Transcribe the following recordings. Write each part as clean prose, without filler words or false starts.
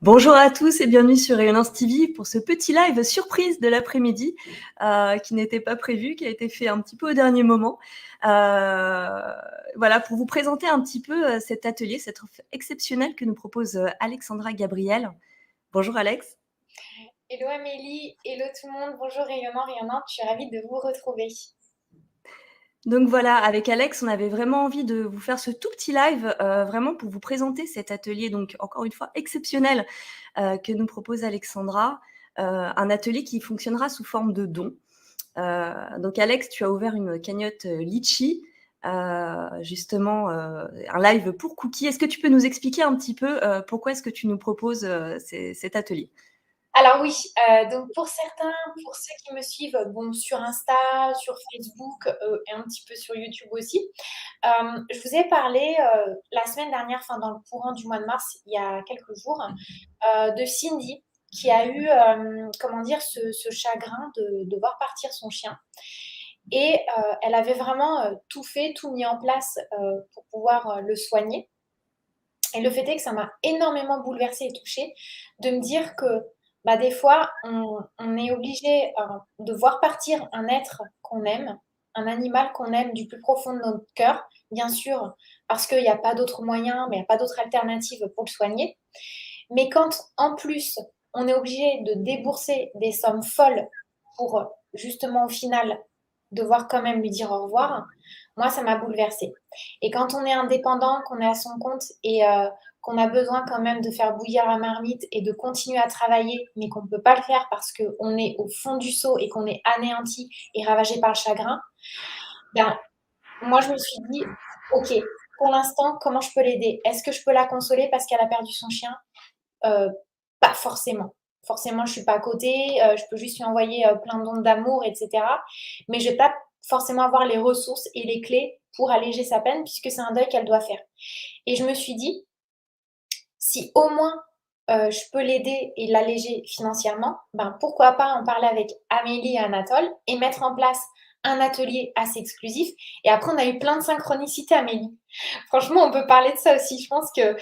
Bonjour à tous et bienvenue sur Rayonnance TV pour ce petit live surprise de l'après-midi qui n'était pas prévu, qui a été fait un petit peu au dernier moment. Voilà, pour vous présenter un petit peu cet atelier, cette offre exceptionnelle que nous propose Alexandra Gabriel. Bonjour Alex. Hello Amélie, hello tout le monde, bonjour Rayonnante, je suis ravie de vous retrouver. Donc voilà, avec Alex, on avait vraiment envie de vous faire ce tout petit live, vraiment pour vous présenter cet atelier, donc encore une fois exceptionnel, que nous propose Alexandra. Un atelier qui fonctionnera sous forme de dons. Donc Alex, tu as ouvert une cagnotte Litchi, justement un live pour Cookie. Est-ce que tu peux nous expliquer un petit peu pourquoi est-ce que tu nous proposes cet atelier? Alors oui, donc pour certains, pour ceux qui me suivent sur Insta, sur Facebook et un petit peu sur YouTube aussi, je vous ai parlé la semaine dernière, enfin dans le courant du mois de mars, il y a quelques jours, de Cindy qui a eu, ce chagrin de voir partir son chien. Et elle avait vraiment tout fait, tout mis en place pour pouvoir le soigner. Et le fait est que ça m'a énormément bouleversée et touchée de me dire que des fois, on est obligé de voir partir un être qu'on aime, un animal qu'on aime du plus profond de notre cœur, bien sûr, parce qu'il n'y a pas d'autre moyen, mais il n'y a pas d'autre alternative pour le soigner. Mais quand, en plus, on est obligé de débourser des sommes folles pour justement, au final, devoir quand même lui dire au revoir, moi, ça m'a bouleversée. Et quand on est indépendant, qu'on est à son compte et qu'on a besoin quand même de faire bouillir la marmite et de continuer à travailler, mais qu'on ne peut pas le faire parce qu'on est au fond du seau et qu'on est anéanti et ravagé par le chagrin, ben, moi, je me suis dit, OK, pour l'instant, comment je peux l'aider? Est-ce que je peux la consoler parce qu'elle a perdu son chien? Pas forcément. Forcément, je suis pas à côté, je peux juste lui envoyer plein d'ondes d'amour, etc. Mais je vais pas forcément avoir les ressources et les clés pour alléger sa peine puisque c'est un deuil qu'elle doit faire. Et je me suis dit, si au moins je peux l'aider et l'alléger financièrement, pourquoi pas en parler avec Amélie et Anatole et mettre en place un atelier assez exclusif. Et après, on a eu plein de synchronicités, Amélie. Franchement, on peut parler de ça aussi. Je pense que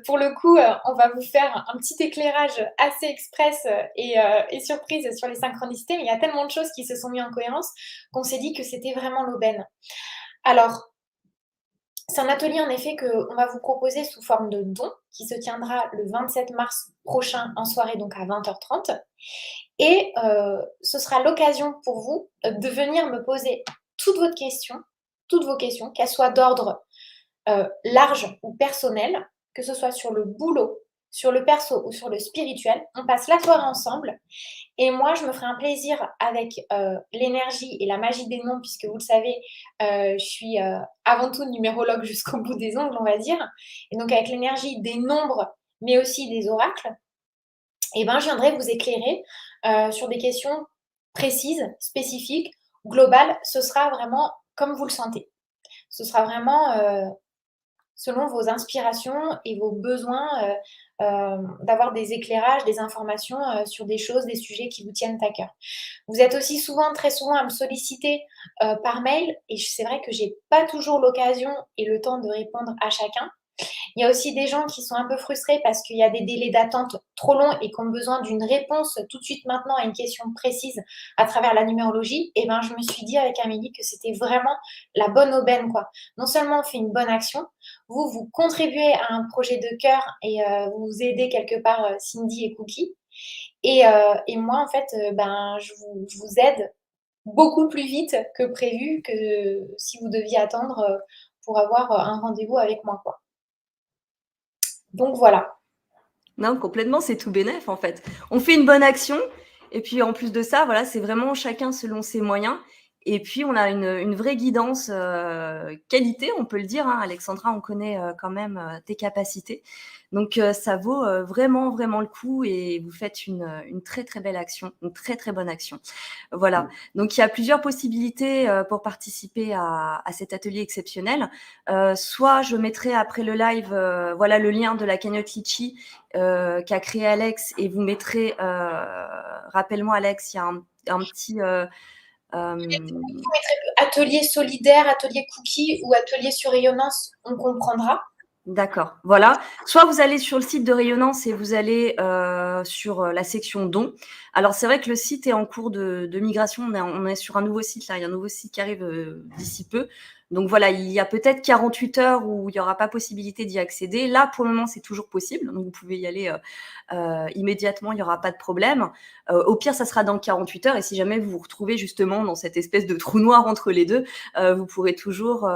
pour le coup, on va vous faire un petit éclairage assez express et surprise sur les synchronicités. Mais il y a tellement de choses qui se sont mises en cohérence qu'on s'est dit que c'était vraiment l'aubaine. Alors, c'est un atelier en effet qu'on va vous proposer sous forme de don qui se tiendra le 27 mars prochain en soirée, donc à 20h30. Et ce sera l'occasion pour vous de venir me poser toutes vos questions, qu'elles soient d'ordre large ou personnel, que ce soit sur le boulot, sur le perso ou sur le spirituel. On passe la soirée ensemble et moi, je me ferai un plaisir avec l'énergie et la magie des noms, puisque vous le savez, je suis avant tout numérologue jusqu'au bout des ongles, on va dire. Et donc, avec l'énergie des nombres, mais aussi des oracles, je viendrai vous éclairer sur des questions précises, spécifiques, globales. Ce sera vraiment comme vous le sentez. Ce sera vraiment selon vos inspirations et vos besoins, d'avoir des éclairages, des informations sur des choses, des sujets qui vous tiennent à cœur. Vous êtes aussi souvent, très souvent, à me solliciter par mail et c'est vrai que j'ai pas toujours l'occasion et le temps de répondre à chacun. Il y a aussi des gens qui sont un peu frustrés parce qu'il y a des délais d'attente trop longs et qui ont besoin d'une réponse tout de suite maintenant à une question précise à travers la numérologie. Et je me suis dit avec Amélie que c'était vraiment la bonne aubaine, quoi. Non seulement on fait une bonne action, vous contribuez à un projet de cœur et vous aidez quelque part Cindy et Cookie. Et moi, en fait, je vous aide beaucoup plus vite que prévu, que si vous deviez attendre pour avoir un rendez-vous avec moi, quoi. Donc voilà. Non, complètement, c'est tout bénef en fait. On fait une bonne action et puis en plus de ça, voilà, c'est vraiment chacun selon ses moyens. Et puis on a une vraie guidance qualité, on peut le dire. Hein. Alexandra, on connaît quand même tes capacités. Donc ça vaut vraiment, vraiment le coup et vous faites une très, très belle action, une très, très bonne action. Voilà. Donc il y a plusieurs possibilités pour participer à cet atelier exceptionnel. Soit je mettrai après le live voilà, le lien de la cagnotte Litchi qu'a créé Alex et vous mettrez, rappelle-moi Alex, il y a un petit... Atelier solidaire, atelier cookie ou atelier sur rayonnance, on comprendra. D'accord, voilà. Soit vous allez sur le site de Rayonnance et vous allez sur la section dons. Alors c'est vrai que le site est en cours de migration, on est sur un nouveau site là, il y a un nouveau site qui arrive d'ici peu. Donc voilà, il y a peut-être 48 heures où il n'y aura pas possibilité d'y accéder. Là, pour le moment, c'est toujours possible, donc vous pouvez y aller immédiatement, il n'y aura pas de problème. Au pire, ça sera dans 48 heures, et si jamais vous vous retrouvez justement dans cette espèce de trou noir entre les deux, vous pourrez toujours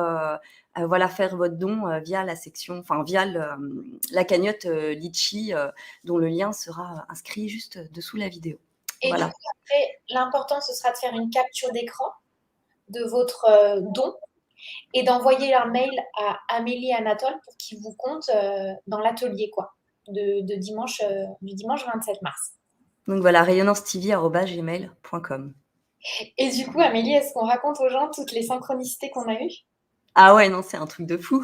voilà, faire votre don via la section, enfin via la cagnotte Litchi, dont le lien sera inscrit juste dessous la vidéo. Et Voilà. du coup, après, l'important, ce sera de faire une capture d'écran de votre don et d'envoyer un mail à Amélie et Anatole pour qu'ils vous comptent dans l'atelier, quoi, de dimanche, du dimanche 27 mars. Donc voilà, rayonnancetv@gmail.com. Et du coup, Amélie, est-ce qu'on raconte aux gens toutes les synchronicités qu'on a eues? Ah ouais, non, c'est un truc de fou.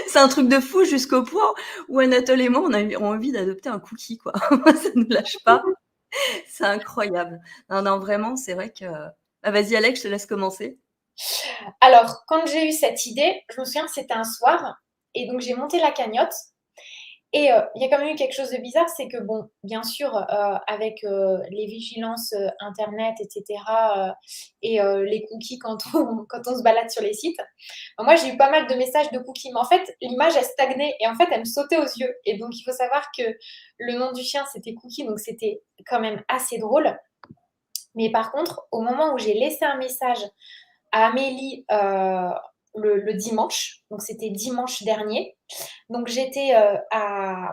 C'est un truc de fou jusqu'au point où Anatole et moi, on a eu envie d'adopter un cookie, quoi. Ça ne nous lâche pas. C'est incroyable. Non, non, vraiment, c'est vrai que. Ah, vas-y, Alex, je te laisse commencer. Alors, quand j'ai eu cette idée, je me souviens que c'était un soir, et donc j'ai monté la cagnotte. Et il y a quand même eu quelque chose de bizarre, c'est que, bon, bien sûr, avec les vigilances Internet, etc., et les cookies quand on se balade sur les sites, moi, j'ai eu pas mal de messages de cookies. Mais en fait, l'image, elle stagnait et en fait, elle me sautait aux yeux. Et donc, il faut savoir que le nom du chien, c'était Cookie, donc c'était quand même assez drôle. Mais par contre, au moment où j'ai laissé un message à Amélie le dimanche, donc c'était dimanche dernier, donc j'étais à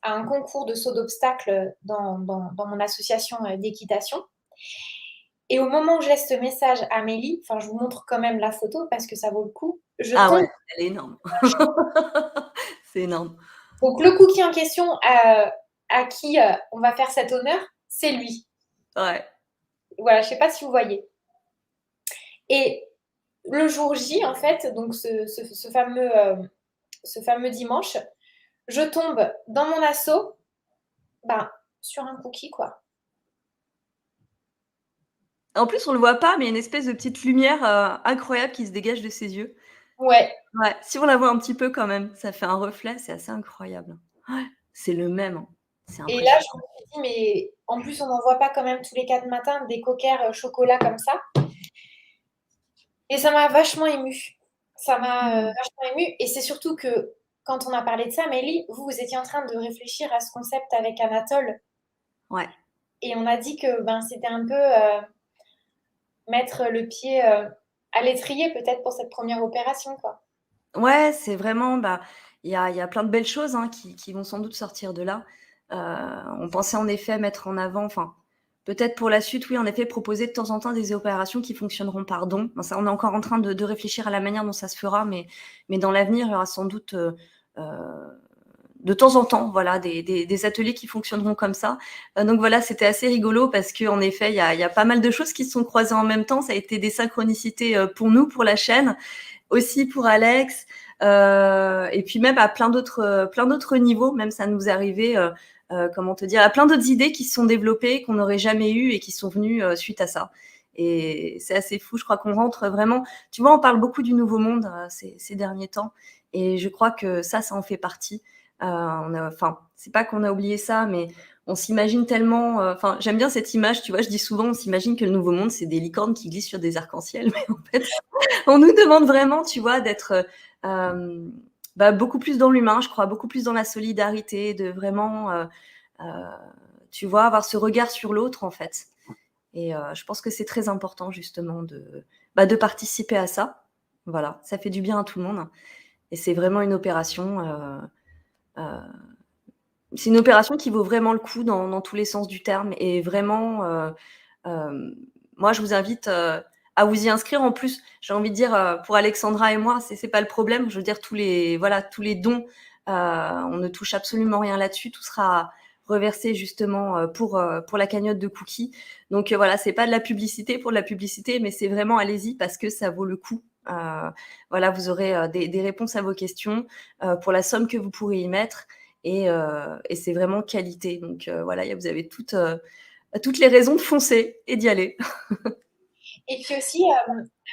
un concours de saut d'obstacles dans mon association d'équitation. Et au moment où je laisse ce message à Amélie, enfin je vous montre quand même la photo parce que ça vaut le coup, je Ah tombe. ouais, elle est énorme. C'est énorme. Donc le cookie en question à qui on va faire cet honneur, c'est lui. Ouais. Voilà, je ne sais pas si vous voyez. Et le jour J, en fait, donc ce fameux dimanche, je tombe dans mon assaut ben, sur un cookie, quoi. En plus, on le voit pas, mais il y a une espèce de petite lumière incroyable qui se dégage de ses yeux. Ouais. Ouais, si on la voit un petit peu quand même, ça fait un reflet, c'est assez incroyable. Ouais, c'est le même, hein. C'est Et là, je impressionnant. me suis dit, mais en plus, on n'en voit pas quand même tous les 4 matins des coquers chocolat comme ça. Et ça m'a vachement émue. Ça m'a Mmh. vachement émue. Et c'est surtout que quand on a parlé de ça, Amélie, vous étiez en train de réfléchir à ce concept avec Anatole. Ouais. Et on a dit que ben, c'était un peu mettre le pied à l'étrier peut-être pour cette première opération, quoi. Ouais, c'est vraiment, bah, il y a plein de belles choses, hein, qui vont sans doute sortir de là. On pensait en effet mettre en avant, enfin, peut-être pour la suite, oui, en effet, proposer de temps en temps des opérations qui fonctionneront par don. Bon, ça, on est encore en train de réfléchir à la manière dont ça se fera, mais dans l'avenir, il y aura sans doute de temps en temps, voilà, des ateliers qui fonctionneront comme ça. Donc voilà, c'était assez rigolo parce qu'en effet, il y a pas mal de choses qui se sont croisées en même temps. Ça a été des synchronicités pour nous, pour la chaîne, aussi pour Alex, et puis même à plein d'autres niveaux. Même ça nous est arrivé, comment te dire, à plein d'autres idées qui se sont développées, qu'on n'aurait jamais eues et qui sont venues suite à ça. Et c'est assez fou. Je crois qu'on rentre vraiment. Tu vois, on parle beaucoup du nouveau monde ces derniers temps, et je crois que ça en fait partie. Enfin, c'est pas qu'on a oublié ça, mais on s'imagine tellement. Enfin, j'aime bien cette image. Tu vois, je dis souvent, on s'imagine que le nouveau monde, c'est des licornes qui glissent sur des arcs-en-ciel, mais en fait, on nous demande vraiment, tu vois, d'être bah, beaucoup plus dans l'humain, je crois, beaucoup plus dans la solidarité, de vraiment, euh, tu vois, avoir ce regard sur l'autre, en fait. Et je pense que c'est très important, justement, de participer à ça. Voilà, ça fait du bien à tout le monde. Et c'est vraiment une opération. Euh, c'est une opération qui vaut vraiment le coup dans tous les sens du terme. Et vraiment, moi, je vous invite à vous y inscrire. En plus, j'ai envie de dire, pour Alexandra et moi, c'est pas le problème. Je veux dire, tous les dons, on ne touche absolument rien là-dessus. Tout sera reversé justement pour la cagnotte de cookies. Donc voilà, c'est pas de la publicité pour de la publicité, mais c'est vraiment allez-y parce que ça vaut le coup. Voilà, vous aurez des réponses à vos questions pour la somme que vous pourrez y mettre. Et c'est vraiment qualité. Donc voilà, vous avez toutes les raisons de foncer et d'y aller. Et puis aussi,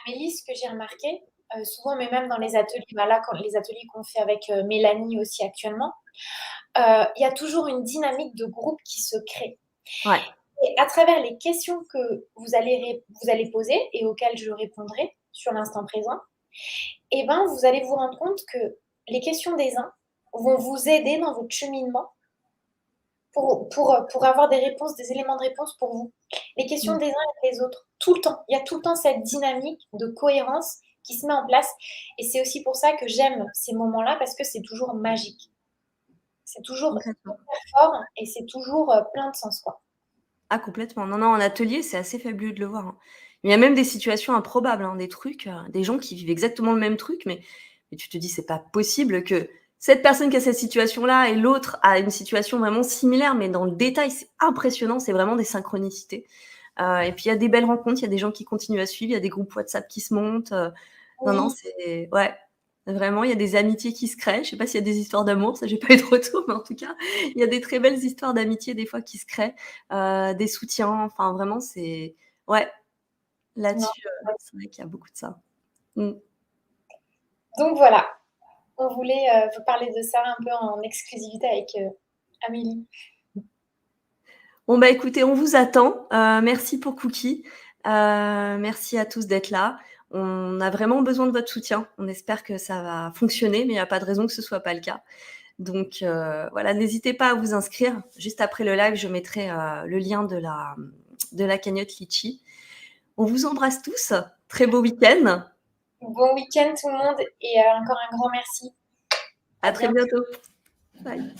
Amélie, ce que j'ai remarqué, souvent, mais même dans les ateliers, là, les ateliers qu'on fait avec Mélanie aussi actuellement, il y a toujours une dynamique de groupe qui se crée. Ouais. Et à travers les questions que vous allez poser et auxquelles je répondrai sur l'instant présent, et ben, vous allez vous rendre compte que les questions des uns vont vous aider dans votre cheminement pour avoir des réponses, des éléments de réponse pour vous. Les questions Mmh. des uns et des autres, tout le temps. Il y a tout le temps cette dynamique de cohérence qui se met en place. Et c'est aussi pour ça que j'aime ces moments-là, parce que c'est toujours magique. C'est toujours Complètement. fort et c'est toujours plein de sens, quoi. Ah complètement. Non, non, en atelier, c'est assez fabuleux de le voir, hein. Il y a même des situations improbables, hein, des trucs, des gens qui vivent exactement le même truc, mais tu te dis: «C'est pas possible que cette personne qui a cette situation-là et l'autre a une situation vraiment similaire», mais dans le détail, c'est impressionnant, c'est vraiment des synchronicités. Et puis il y a des belles rencontres, il y a des gens qui continuent à suivre, il y a des groupes WhatsApp qui se montent, non, non, Oui, c'est ouais, vraiment, il y a des amitiés qui se créent. Je sais pas s'il y a des histoires d'amour, ça j'ai pas eu de retour, mais en tout cas, il y a des très belles histoires d'amitié des fois qui se créent, des soutiens, enfin vraiment c'est ouais, non. là-dessus, c'est vrai qu'il y a beaucoup de ça. Mmh. Donc voilà, on voulait vous parler de ça un peu en exclusivité avec Amélie. Bon bah écoutez, on vous attend. Merci pour Cookie. Merci à tous d'être là. On a vraiment besoin de votre soutien. On espère que ça va fonctionner, mais il y a pas de raison que ce soit pas le cas. Donc voilà, n'hésitez pas à vous inscrire. Juste après le live, je mettrai, le lien de la cagnotte Litchi. On vous embrasse tous. Très beau week-end. Bon week-end tout le monde et encore un grand merci. À À très bientôt. bientôt. Bye.